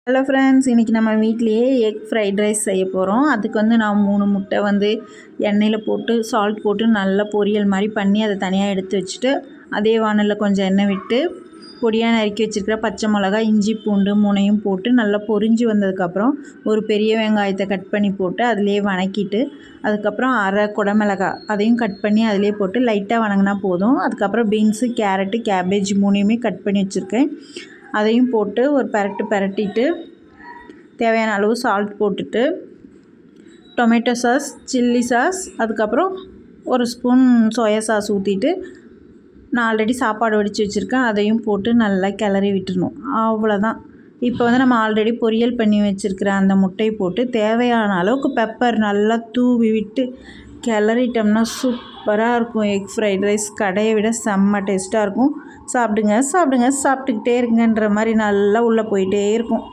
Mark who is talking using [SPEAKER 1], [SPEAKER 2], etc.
[SPEAKER 1] Hello friends, இன்றைக்கி நம்ம வீட்லேயே எக் ஃப்ரைட் ரைஸ் செய்ய போகிறோம். அதுக்கு நான் 3 முட்டை எண்ணெயில் போட்டு சால்ட் போட்டு நல்லா பொரியல் மாதிரி பண்ணி அதை தனியாக எடுத்து வச்சுட்டு, அதே வானலில் கொஞ்சம் எண்ணெய் விட்டு பொடியாக நறுக்கி வச்சுருக்கிற பச்சை மிளகாய், இஞ்சி, பூண்டு 3ஐயும் போட்டு நல்லா பொரிஞ்சு வந்ததுக்கப்புறம் ஒரு பெரிய வெங்காயத்தை கட் பண்ணி போட்டு அதிலே வணக்கிட்டு, அதுக்கப்புறம் அரை குடமிளகாய் அதையும் கட் பண்ணி அதிலே போட்டு லைட்டாக வணங்கினா போதும். அதுக்கப்புறம் பீன்ஸு, கேரட்டு, கேபேஜ் 3ஐயுமே கட் பண்ணி வச்சுருக்கேன். அதையும் போட்டு ஒரு பரட்டிட்டு தேவையான அளவு சால்ட் போட்டுட்டு டொமேட்டோ சாஸ், சில்லி சாஸ், அதுக்கப்புறம் ஒரு ஸ்பூன் சோயா சாஸ் ஊற்றிட்டு நான் ஆல்ரெடி சாப்பாடு வடித்து வச்சுருக்கேன். அதையும் போட்டு நல்லா கிளறி விட்டுறணும். அவ்வளோதான். இப்போ நம்ம ஆல்ரெடி பொரியல் பண்ணி வச்சுருக்கிற அந்த முட்டையை போட்டு தேவையான அளவுக்கு பெப்பர் நல்லா தூவி விட்டு கிளறிட்டோம்னா சூப்பராக இருக்கும். எக் ஃப்ரைட் ரைஸ் கடையை விட செம்ம டேஸ்ட்டாக இருக்கும். சாப்பிடுங்க சாப்பிட்டுக்கிட்டே இருங்கன்ற மாதிரி நல்லா உள்ளே போயிட்டே இருக்கும்.